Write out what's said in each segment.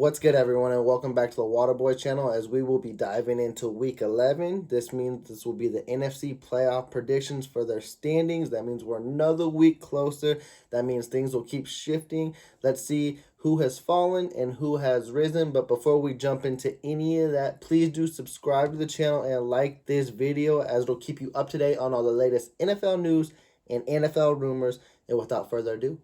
What's good, everyone, and welcome back to the Waterboy channel as we will be diving into Week 11. This means this will be the NFC playoff predictions for their standings. That means we're another week closer. That means things will keep shifting. Let's see who has fallen and who has risen. But before we jump into any of that, please do subscribe to the channel and like this video as it'll keep you up to date on all the latest NFL news and NFL rumors. And without further ado,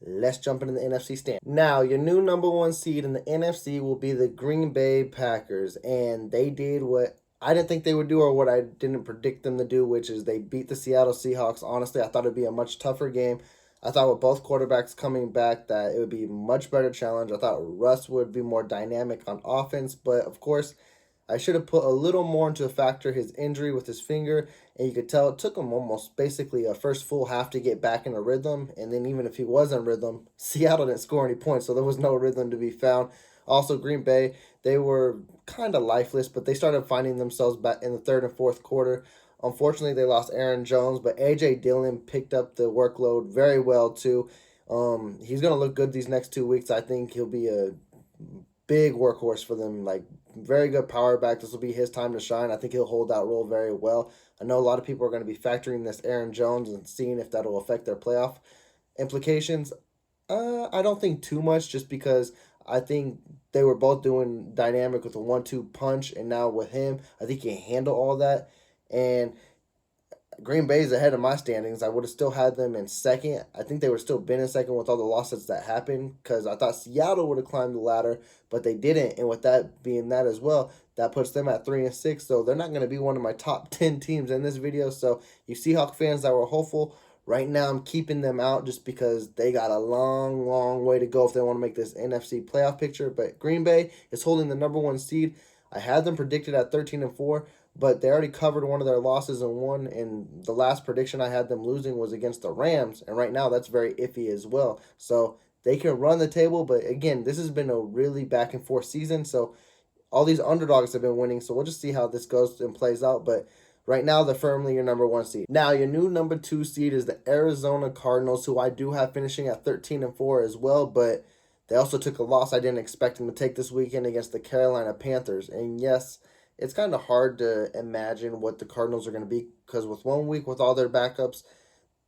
let's jump into the NFC stand. Now, your new number one seed in the NFC will be the Green Bay Packers. And they did what I didn't think they would do or what I didn't predict them to do, which is they beat the Seattle Seahawks. Honestly, I thought it would be a much tougher game. I thought with both quarterbacks coming back that it would be a much better challenge. I thought Russ would be more dynamic on offense. But, of course, I should have put a little more into factor his injury with his finger, and you could tell it took him almost basically a first full half to get back in a rhythm. And then even if he was in rhythm, Seattle didn't score any points, so there was no rhythm to be found. Also, Green Bay, they were kind of lifeless, but they started finding themselves back in the third and fourth quarter. Unfortunately, they lost Aaron Jones, but A.J. Dillon picked up the workload very well, too. He's going to look good these next 2 weeks. I think he'll be a big workhorse for them, like very good power back. This will be his time to shine. I think he'll hold that role very well. I know a lot of people are going to be factoring this Aaron Jones and seeing if that'll affect their playoff implications. I don't think too much, just because I think they were both doing dynamic with a 1-2 punch, and now with him, I think he can handle all that. And Green Bay's ahead of my standings. I would have still had them in second. I think they would have still been in second with all the losses that happened, because I thought Seattle would have climbed the ladder, but they didn't. And with that being that as well, that puts them at 3-6. So they're not going to be one of my top 10 teams in this video. So you Seahawks fans that were hopeful, right now I'm keeping them out just because they got a long, long way to go if they want to make this NFC playoff picture. But Green Bay is holding the number one seed. I had them predicted at 13-4. But they already covered one of their losses and won, and the last prediction I had them losing was against the Rams, and right now that's very iffy as well. So they can run the table, but again, this has been a really back and forth season, so all these underdogs have been winning, so we'll just see how this goes and plays out. But right now, they're firmly your number one seed. Now, your new number two seed is the Arizona Cardinals, who I do have finishing at 13-4 as well, but they also took a loss I didn't expect them to take this weekend against the Carolina Panthers. And yes, it's kind of hard to imagine what the Cardinals are going to be, because with 1 week with all their backups,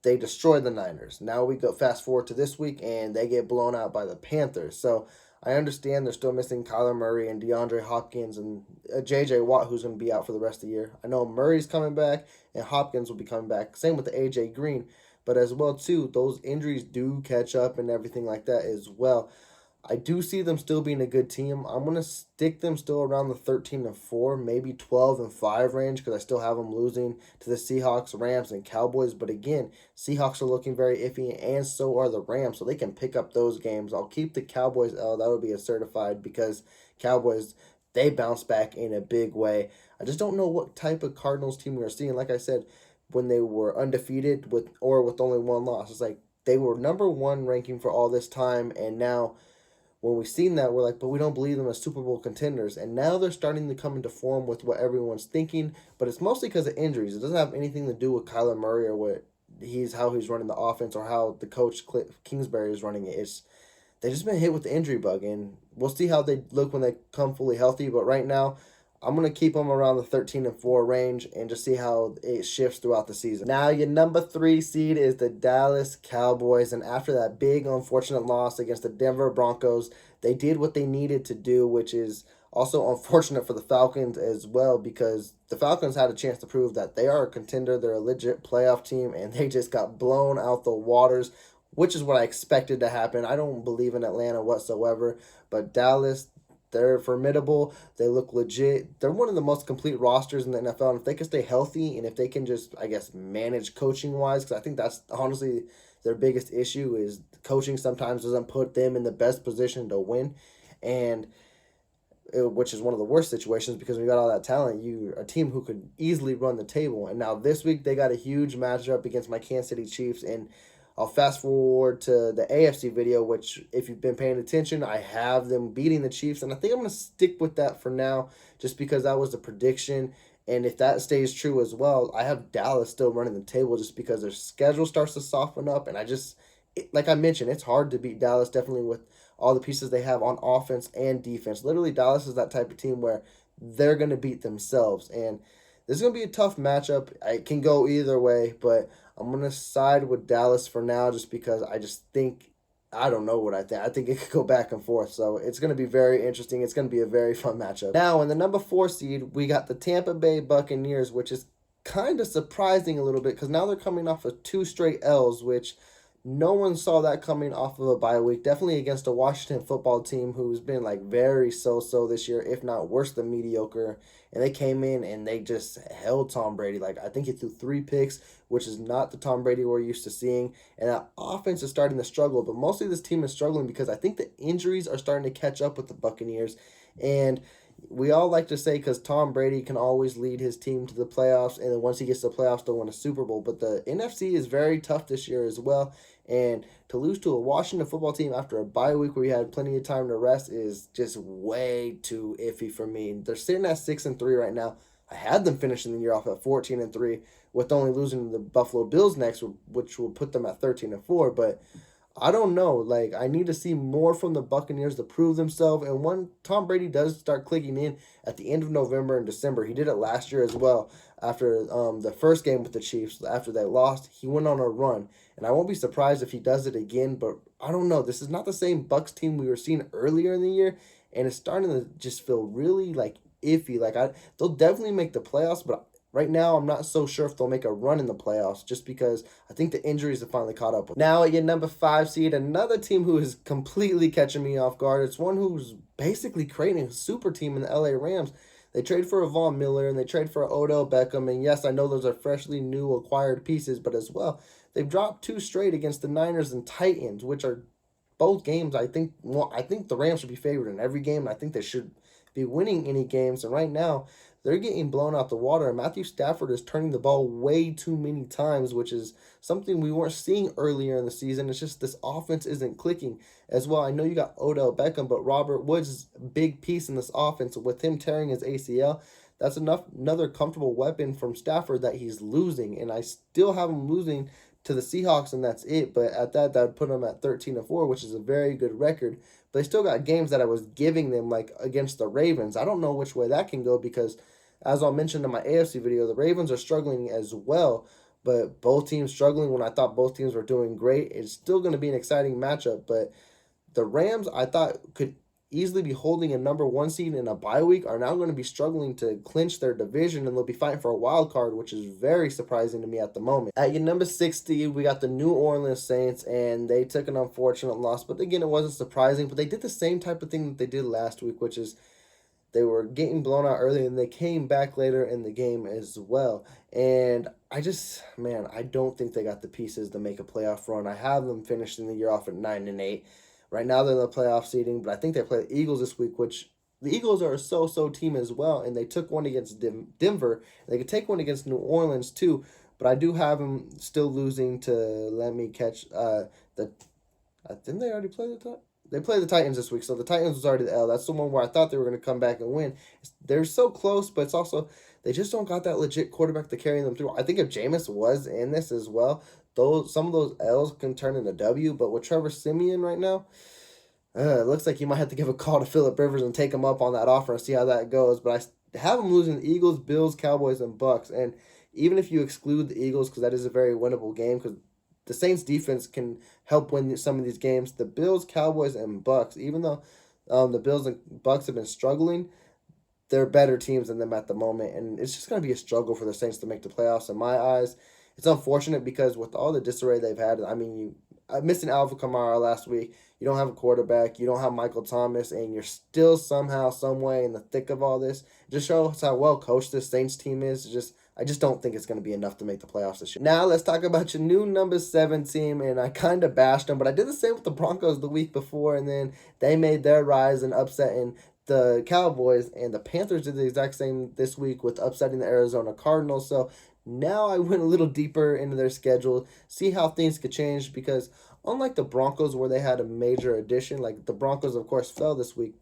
they destroyed the Niners. Now we go fast forward to this week, and they get blown out by the Panthers. So I understand they're still missing Kyler Murray and DeAndre Hopkins and J.J. Watt, who's going to be out for the rest of the year. I know Murray's coming back, and Hopkins will be coming back. Same with the A.J. Green. But as well, too, those injuries do catch up and everything like that as well. I do see them still being a good team. I'm going to stick them still around the 13-4, maybe 12-5 range, because I still have them losing to the Seahawks, Rams, and Cowboys. But again, Seahawks are looking very iffy, and so are the Rams, so they can pick up those games. I'll keep the Cowboys L. That would be a certified, because Cowboys, they bounce back in a big way. I just don't know what type of Cardinals team we are seeing. Like I said, when they were undefeated with only one loss, it's like they were number one ranking for all this time, and now when we've seen that, we're like, but we don't believe them as Super Bowl contenders. And now they're starting to come into form with what everyone's thinking, but it's mostly because of injuries. It doesn't have anything to do with Kyler Murray or how he's running the offense or how the coach Cliff Kingsbury is running it. They've just been hit with the injury bug, and we'll see how they look when they come fully healthy. But right now, I'm going to keep them around the 13-4 range and just see how it shifts throughout the season. Now, your number 3 seed is the Dallas Cowboys. And after that big, unfortunate loss against the Denver Broncos, they did what they needed to do, which is also unfortunate for the Falcons as well, because the Falcons had a chance to prove that they are a contender. They're a legit playoff team, and they just got blown out the waters, which is what I expected to happen. I don't believe in Atlanta whatsoever, but Dallas, they're formidable. They look legit. They're one of the most complete rosters in the NFL. And if they can stay healthy and if they can just, I guess, manage coaching-wise, because I think that's honestly their biggest issue is coaching sometimes doesn't put them in the best position to win, and which is one of the worst situations, because when you got all that talent, you're a team who could easily run the table. And now this week they got a huge matchup against my Kansas City Chiefs, and I'll fast forward to the AFC video, which, if you've been paying attention, I have them beating the Chiefs, and I think I'm going to stick with that for now, just because that was the prediction. And if that stays true as well, I have Dallas still running the table, just because their schedule starts to soften up, and like I mentioned, it's hard to beat Dallas, definitely with all the pieces they have on offense and defense. Literally, Dallas is that type of team where they're going to beat themselves. And this is going to be a tough matchup. It can go either way, but I'm going to side with Dallas for now just because I just think, I don't know what I think. I think it could go back and forth. So it's going to be very interesting. It's going to be a very fun matchup. Now, in the number 4 seed, we got the Tampa Bay Buccaneers, which is kind of surprising a little bit because now they're coming off of 2 straight L's, which no one saw that coming off of a bye week. Definitely against a Washington football team who's been like very so-so this year, if not worse than mediocre. And they came in and they just held Tom Brady. Like, I think he threw 3 picks, which is not the Tom Brady we're used to seeing. And that offense is starting to struggle. But mostly this team is struggling because I think the injuries are starting to catch up with the Buccaneers. And we all like to say because Tom Brady can always lead his team to the playoffs, and then once he gets to the playoffs, they'll win a Super Bowl. But the NFC is very tough this year as well, and to lose to a Washington football team after a bye week where you had plenty of time to rest is just way too iffy for me. They're sitting at 6-3 right now. I had them finishing the year off at 14-3, with only losing to the Buffalo Bills next, which will put them at 13-4. But I don't know. Like, I need to see more from the Buccaneers to prove themselves. And when Tom Brady does start clicking in at the end of November and December, he did it last year as well. After the first game with the Chiefs, after they lost, he went on a run. And I won't be surprised if he does it again. But I don't know. This is not the same Bucs team we were seeing earlier in the year. And it's starting to just feel really, like, iffy. Like, they'll definitely make the playoffs, but right now, I'm not so sure if they'll make a run in the playoffs just because I think the injuries have finally caught up with them. Now, at your number 5 seed, another team who is completely catching me off guard. It's one who's basically creating a super team in the LA Rams. They trade for a Von Miller and they trade for Odell Beckham. And yes, I know those are freshly new acquired pieces, but as well, they've dropped 2 straight against the Niners and Titans, which are both games I think the Rams should be favored in every game. And I think they should be winning any games. And right now, they're getting blown out the water, and Matthew Stafford is turning the ball way too many times, which is something we weren't seeing earlier in the season. It's just this offense isn't clicking as well. I know you got Odell Beckham, but Robert Woods is a big piece in this offense. With him tearing his ACL, that's another comfortable weapon from Stafford that he's losing, and I still have him losing to the Seahawks, and that's it. But at that would put them at 13-4, which is a very good record. But they still got games that I was giving them, like against the Ravens. I don't know which way that can go because, as I mentioned in my AFC video, the Ravens are struggling as well, but both teams struggling when I thought both teams were doing great. It's still going to be an exciting matchup, but the Rams, I thought, could easily be holding a number 1 seed in a bye week, are now going to be struggling to clinch their division, and they'll be fighting for a wild card, which is very surprising to me at the moment. At your number 6 seed, we got the New Orleans Saints, and they took an unfortunate loss, but again, it wasn't surprising, but they did the same type of thing that they did last week, which is they were getting blown out early, and they came back later in the game as well. And I don't think they got the pieces to make a playoff run. I have them finishing the year off at 9-8. Right now, they're in the playoff seeding, but I think they play the Eagles this week, which the Eagles are a so-so team as well, and they took one against Denver. They could take one against New Orleans, too, but I do have them still losing to, let me catch, didn't they already play the top? They play the Titans this week, so the Titans was already the L. That's the one where I thought they were going to come back and win. They're so close, but it's also, they just don't got that legit quarterback to carry them through. I think if Jameis was in this as well, some of those L's can turn into W, but with Trevor Siemian right now, it looks like you might have to give a call to Phillip Rivers and take him up on that offer and see how that goes. But I have them losing the Eagles, Bills, Cowboys, and Bucks. And even if you exclude the Eagles, because that is a very winnable game, because the Saints defense can help win some of these games. The Bills, Cowboys, and Bucks, even though the Bills and Bucks have been struggling, they're better teams than them at the moment. And it's just going to be a struggle for the Saints to make the playoffs in my eyes. It's unfortunate because with all the disarray they've had, I mean, missing Alvin Kamara last week, you don't have a quarterback, you don't have Michael Thomas, and you're still somehow, some way in the thick of all this. It just shows how well coached this Saints team is. I just don't think it's going to be enough to make the playoffs this year. Now, let's talk about your new number 7 team, and I kind of bashed them, but I did the same with the Broncos the week before, and then they made their rise and upsetting the Cowboys, and the Panthers did the exact same this week with upsetting the Arizona Cardinals. So now I went a little deeper into their schedule, see how things could change, because unlike the Broncos where they had a major addition, like the Broncos, of course, fell this week,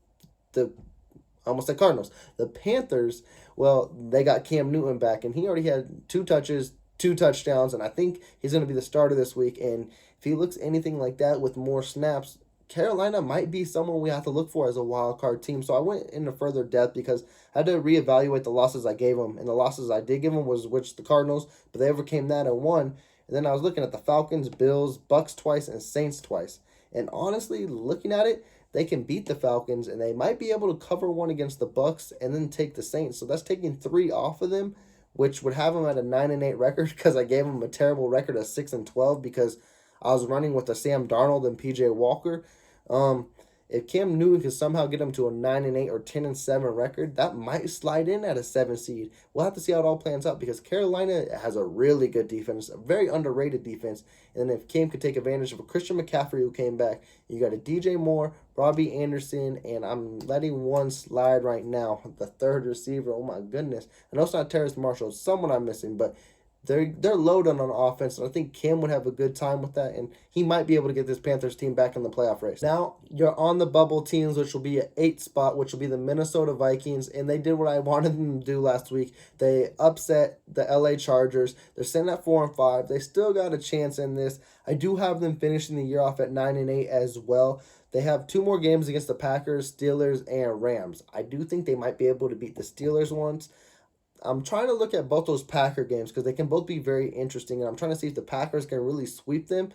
almost like Cardinals. The Panthers, well, they got Cam Newton back, and he already had 2 touches, 2 touchdowns, and I think he's going to be the starter this week. And if he looks anything like that with more snaps, Carolina might be someone we have to look for as a wild card team. So I went into further depth because I had to reevaluate the losses I gave them. And the losses I did give them was the Cardinals, but they overcame that and won. And then I was looking at the Falcons, Bills, Bucks twice, and Saints twice. And honestly, looking at it, they can beat the Falcons, and they might be able to cover one against the Bucks and then take the Saints. So that's taking 3 off of them, which would have them at a 9-8 record because I gave them a terrible record of 6-12 because I was running with the Sam Darnold and PJ Walker. Um, if Cam Newton could somehow get them to a 9-8 or 10-7 record, that might slide in at a 7 seed. We'll have to see how it all plans out because Carolina has a really good defense, a very underrated defense. And if Cam could take advantage of a Christian McCaffrey who came back, you got a DJ Moore, Robbie Anderson, and I'm letting one slide right now, the third receiver. Oh my goodness! I know it's not Terrace Marshall, it's someone I'm missing, but they're loaded on offense, and I think Cam would have a good time with that, and he might be able to get this Panthers team back in the playoff race. Now, you're on the bubble teams, which will be an 8 spot, which will be the Minnesota Vikings, and they did what I wanted them to do last week. They upset the LA Chargers. They're sitting at 4-5. They still got a chance in this. I do have them finishing the year off at 9-8 as well. They have 2 more games against the Packers, Steelers, and Rams. I do think they might be able to beat the Steelers once. I'm trying to look at both those Packer games because they can both be very interesting, and I'm trying to see if the Packers can really sweep them.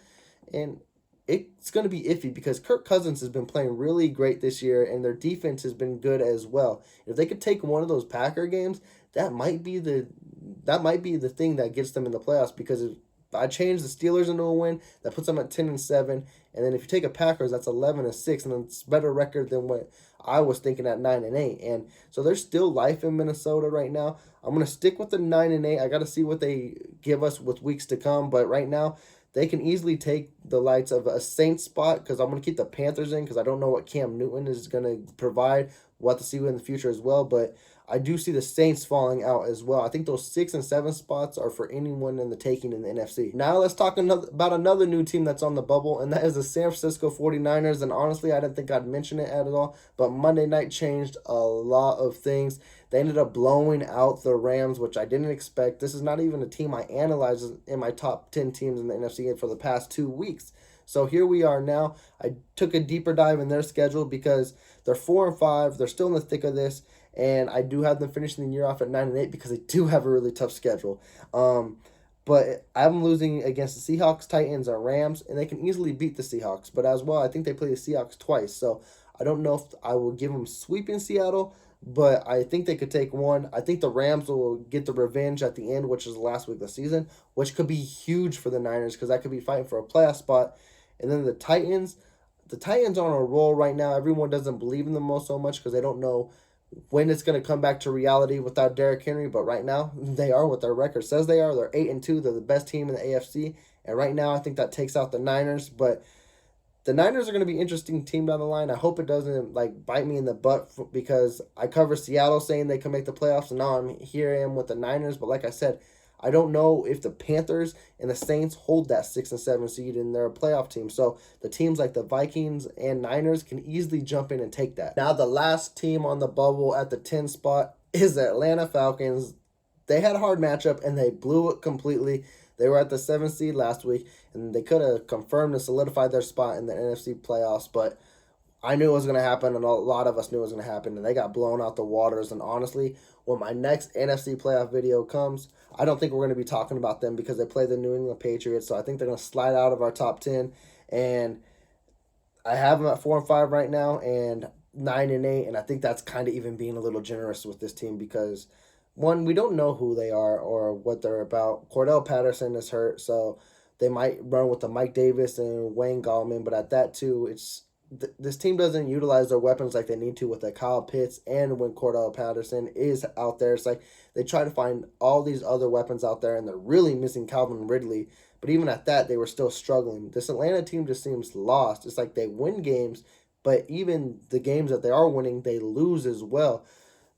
And it's going to be iffy because Kirk Cousins has been playing really great this year, and their defense has been good as well. If they could take one of those Packer games, that might be the thing that gets them in the playoffs because if I change the Steelers into a win, that puts them at 10-7, and then if you take a Packers, that's 11-6, and it's a better record than what I was thinking at 9-8. And so there's still life in Minnesota right now. I'm gonna stick with the 9-8. I got to see what they give us with weeks to come, but right now they can easily take the lights of a Saints spot because I'm gonna keep the Panthers in because I don't know what Cam Newton is gonna provide. We'll have to see in the future as well, but I do see the Saints falling out as well. I think those 6 and 7 spots are for anyone in the taking in the NFC. Now let's talk about another new team that's on the bubble, and that is the San Francisco 49ers. And honestly, I didn't think I'd mention it at all, but Monday night changed a lot of things. They ended up blowing out the Rams, which I didn't expect. This is not even a team I analyzed in my top 10 teams in the NFC for the past 2 weeks. So here we are now. I took a deeper dive in their schedule because they're 4-5. They're still in the thick of this. And I do have them finishing the year off at 9-8 because they do have a really tough schedule. But I have them losing against the Seahawks, Titans, and Rams, and they can easily beat the Seahawks. But as well, I think they play the Seahawks twice. So I don't know if I will give them sweeping Seattle, but I think they could take one. I think the Rams will get the revenge at the end, which is the last week of the season, which could be huge for the Niners because that could be fighting for a playoff spot. And then the Titans are on a roll right now. Everyone doesn't believe in them so much because they don't know when it's going to come back to reality without Derrick Henry, but right now they are what their record says they are. They're 8-2. They're the best team in the AFC, and right now I think that takes out the Niners. But the Niners are going to be an interesting team down the line. I hope it doesn't bite me in the butt because I cover Seattle saying they can make the playoffs, and now here I am with the Niners. But like I said, I don't know if the Panthers and the Saints hold that 6 and 7 seed in their playoff team. So the teams like the Vikings and Niners can easily jump in and take that. Now the last team on the bubble at the 10 spot is the Atlanta Falcons. They had a hard matchup and they blew it completely. They were at the 7th seed last week and they could have confirmed and solidified their spot in the NFC playoffs, but I knew it was going to happen, and a lot of us knew it was going to happen, and they got blown out the waters. And honestly, when my next NFC playoff video comes, I don't think we're going to be talking about them because they play the New England Patriots, so I think they're going to slide out of our top 10. And I have them at 4-5 right now and 9-8, and I think that's kind of even being a little generous with this team because, one, we don't know who they are or what they're about. Cordell Patterson is hurt, so they might run with the Mike Davis and Wayne Gallman, but at that, too, this team doesn't utilize their weapons like they need to with the Kyle Pitts and when Cordell Patterson is out there. It's like they try to find all these other weapons out there, and they're really missing Calvin Ridley. But even at that, they were still struggling. This Atlanta team just seems lost. It's like they win games, but even the games that they are winning, they lose as well.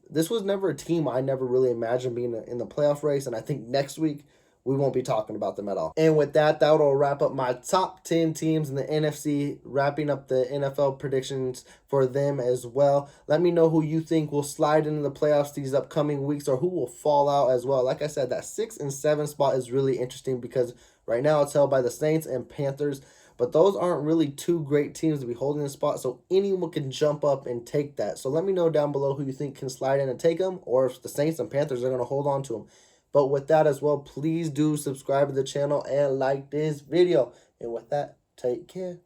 This was never a team I never really imagined being in the playoff race, and I think next week we won't be talking about them at all. And with that will wrap up my top 10 teams in the NFC, wrapping up the NFL predictions for them as well. Let me know who you think will slide into the playoffs these upcoming weeks or who will fall out as well. Like I said, that 6 and 7 spot is really interesting because right now it's held by the Saints and Panthers. But those aren't really two great teams to be holding the spot, so anyone can jump up and take that. So let me know down below who you think can slide in and take them, or if the Saints and Panthers are going to hold on to them. But with that as well, please do subscribe to the channel and like this video. And with that, take care.